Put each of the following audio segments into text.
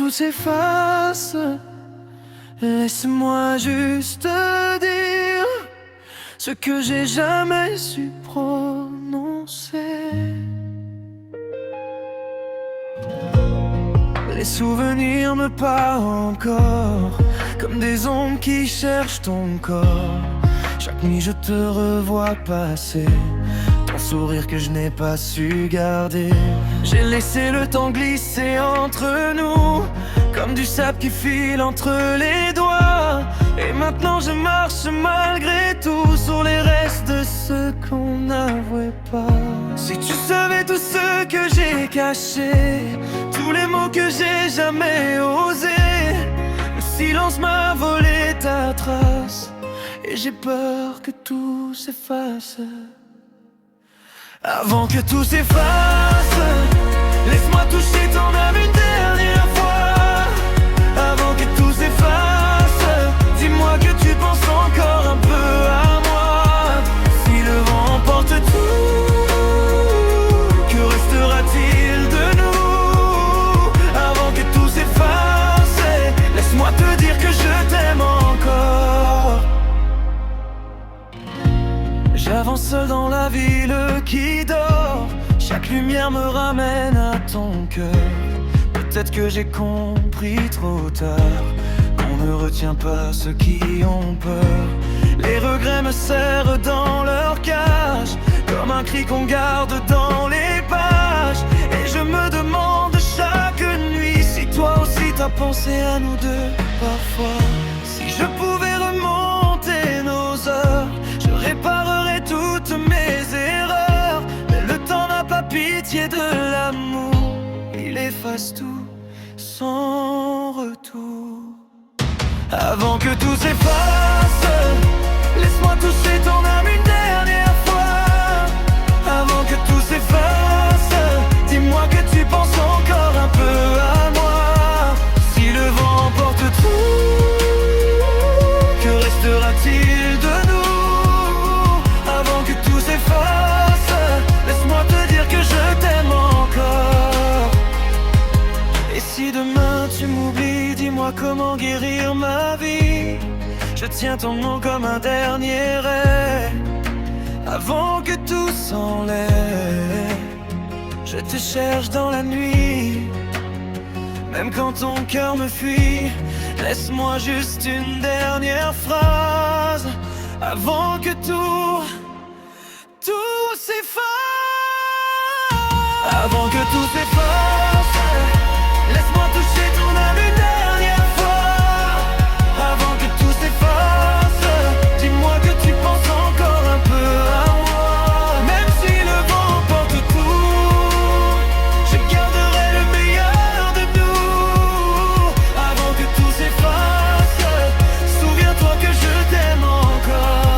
tout s'efface, laisse-moi juste dire ce que j'ai jamais su prononcer. Les souvenirs me parlent encore, comme des ombres qui cherchent ton corps. Chaque nuit je te revois passer, ton sourire que je n'ai pas su garder. J'ai laissé le temps glisser entre nous, comme du sable qui file entre les doigts. Et maintenant je marche malgré tout sur les restes de ce qu'on n'avouait pas. Si tu savais tout ce que j'ai caché, tous les mots que j'ai jamais osés, le silence m'a volé ta trace, et j'ai peur que tout s'efface. Avant que tout s'efface, laisse-moi toucher ton âme une dernière fois. Avant que tout s'efface, dis-moi que tu penses encore un peu à moi. Si le vent emporte tout, que restera-t-il de nous? Avant que tout s'efface, laisse-moi te dire que je t'aime encore. J'avance seul dans la ville qui dort, chaque lumière me ramène à ton cœur. Peut-être que j'ai compris trop tard qu'on ne retient pas ceux qui ont peur. Les regrets me serrent dans leur cage, comme un cri qu'on garde dans les pages. Et je me demande chaque nuit si toi aussi t'as pensé à nous deux parfois. Si je pouvais remonter nos heures, je réparerais toutes mes erreurs. Mais le temps n'a pas pitié de l'amour, il efface tout sans retour. Avant que tout s'efface, laisse-moi toucher ton âme une dernière fois. Avant que tout s'efface, dis-moi que tu penses encore un peu à moi. Si le vent emporte tout, que restera-t-il de nous? Avant que tout s'efface, laisse-moi te dire que je t'aime encore. Et si demain tu m'oublies, dis-moi comment guérir ma vie. Je tiens ton nom comme un dernier rêve. Avant que tout s'enlève, je te cherche dans la nuit. Même quand ton cœur me fuit, laisse-moi juste une dernière phrase. Avant que tout s'efface. Avant que tout s'efface, laisse-moi toucher ton âme une dernière fois. Avant que tout s'efface, dis-moi que tu penses encore un peu à moi. Même si le vent emporte tout, je garderai le meilleur de nous. Avant que tout s'efface, souviens-toi que je t'aime encore.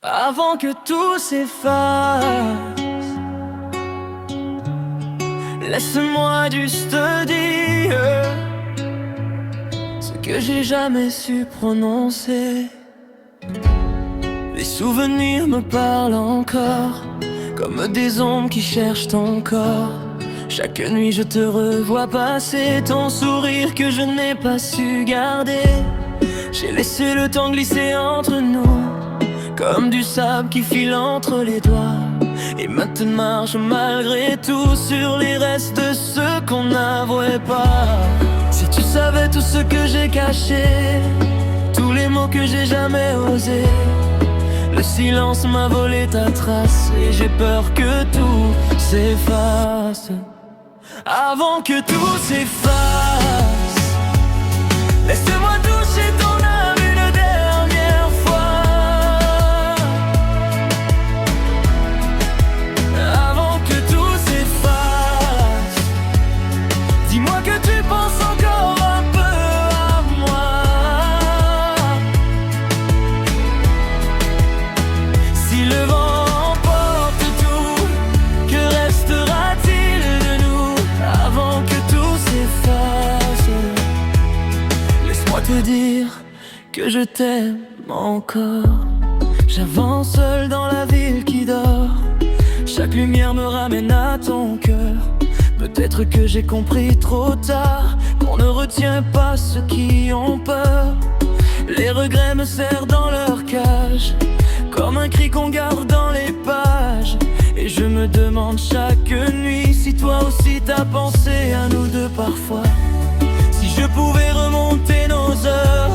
Avant que tout s'efface, laisse-moi juste dire ce que j'ai jamais su prononcer. Les souvenirs me parlent encore, comme des ombres qui cherchent ton corps. Chaque nuit je te revois passer, ton sourire que je n'ai pas su garder. J'ai laissé le temps glisser entre nous, comme du sable qui file entre les doigts. Et maintenant marche malgré tout sur les restes de ce qu'on n'avouait pas. Si tu savais tout ce que j'ai caché, tous les mots que j'ai jamais osés, le silence m'a volé ta trace, et j'ai peur que tout s'efface. Avant que tout s'efface, laisse-moi toucher ton âme une dernière fois. Avant que tout s'efface, dis-moi que tu penses encore un peu à moi. Si le vent emporte tout, que restera-t-il te dire que je t'aime encore. J'avance seul dans la ville qui dort. Chaque lumière me ramène à ton cœur. Peut-être que j'ai compris trop tard qu'on ne retient pas ceux qui ont peur. Les regrets me serrent dans leur cage, comme un cri qu'on garde dans les pages. Et je me demande chaque nuit si toi aussi t'as pensé à nous deux parfois. Si je pouvais remonter nos heures,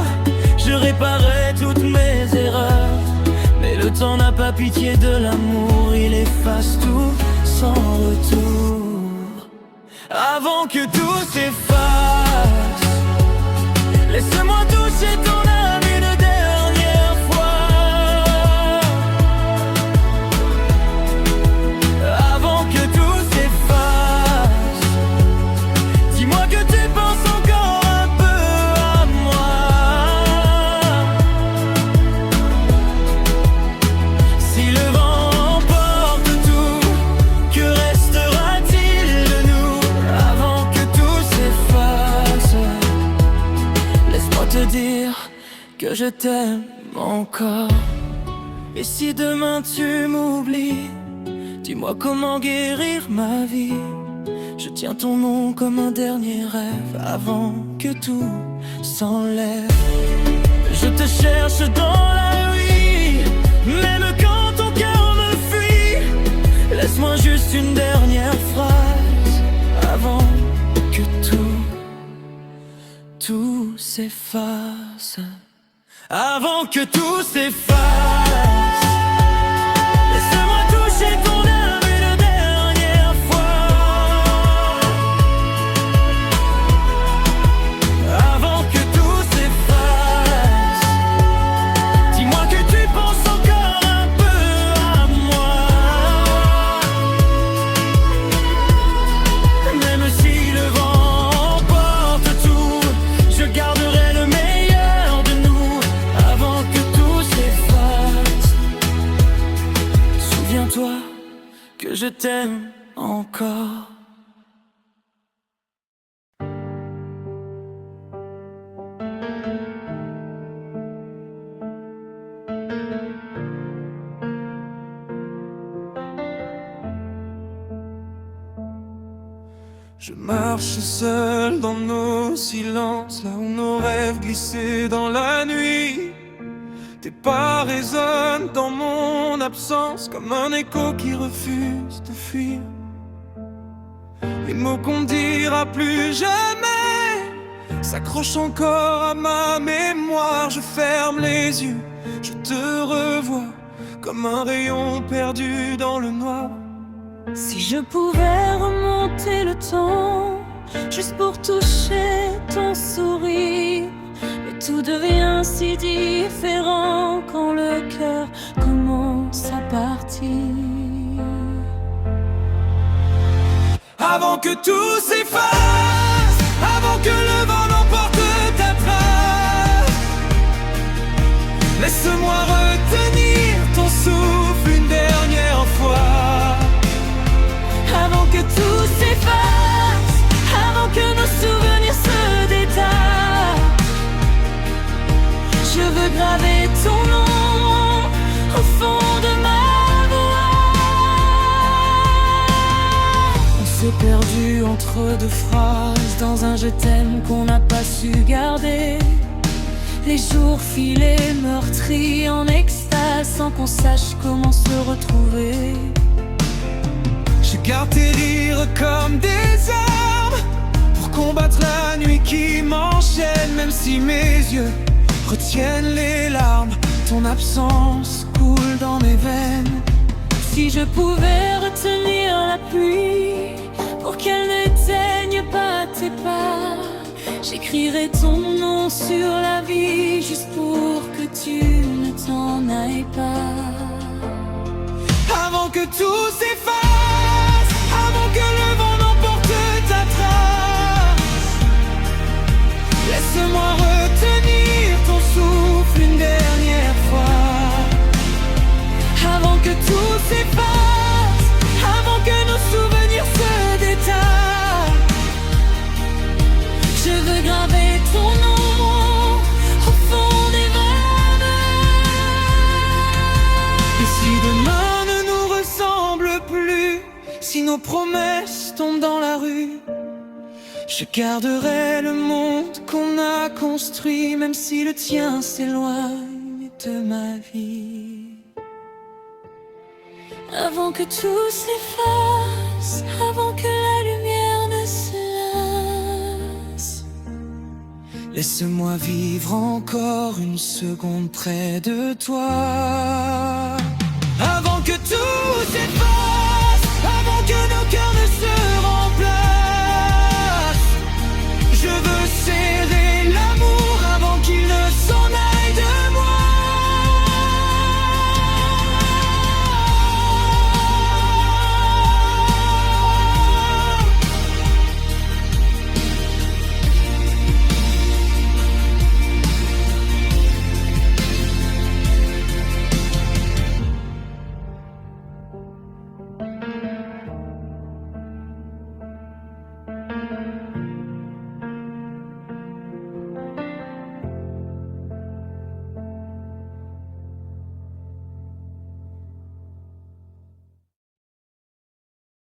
je réparais toutes mes erreurs. Mais le temps n'a pas pitié de l'amour, il efface tout sans retour. Avant que tout s'efface, laisse-moi toucher ton âme une dernière fois. Avant que tout s'efface, dis-moi que tu penses encore un peu à moi. Si le vent emporte tout, que restera-t-il de nous? Avant que tout s'efface, laisse-moi te dire que je t'aime encore. Et si demain tu m'oublies, dis-moi comment guérir ma vie. Je tiens ton nom comme un dernier rêve avant que tout s'enlève. Je te cherche dans la nuit, même quand ton cœur me fuit. Laisse-moi juste une dernière phrase avant que tout s'efface. Avant que tout s'efface, laisse-moi toucher ton âme une dernière fois. Avant que tout s'efface, dis-moi que tu penses encore un peu à moi. Même si le vent emporte tout, je garderai le meilleur de nous. Avant que tout s'efface, souviens-toi que je t'aime encore. Je marche seul dans nos silences, là où nos rêves glissaient dans la nuit. Tes pas résonnent dans mon absence, comme un écho qui refuse de fuir. Les mots qu'on dira plus jamais s'accrochent encore à ma mémoire. Je ferme les yeux, je te revois, comme un rayon perdu dans le noir. Si je pouvais remonter le temps, juste pour toucher ton sourire, mais tout devient si différent quand le cœur commence à partir. Avant que tout s'efface, avant que le vent n'emporte ta trace, laisse-moi retenir ton souffle une dernière fois. Avant que tout s'efface, avant que nos souvenirs se détachent, je veux graver ton nom au fond de ma voix. On s'est perdu entre deux phrases, dans un je t'aime qu'on n'a pas su garder. Les jours filés meurtris en extase, sans qu'on sache comment se retrouver. Je garde tes rires comme des armes pour combattre la nuit qui m'enchaîne. Même si mes yeux retiennent les larmes, ton absence coule dans mes veines. Si je pouvais retenir la pluie pour qu'elle n'éteigne pas tes pas, j'écrirais ton nom sur la vie juste pour que tu ne t'en ailles pas. Avant que tout s'efface, avant que le vent n'emporte ta trace, laisse-moi retenir ton souffle une dernière fois. Avant que tout s'efface, avant que nos souvenirs se détachent, je veux graver ton nom nos promesses tombent dans la rue, je garderai le monde qu'on a construit, même si le tien s'éloigne de ma vie. Avant que tout s'efface, avant que la lumière ne se lasse, laisse-moi vivre encore une seconde près de toi. Avant que tout s'efface,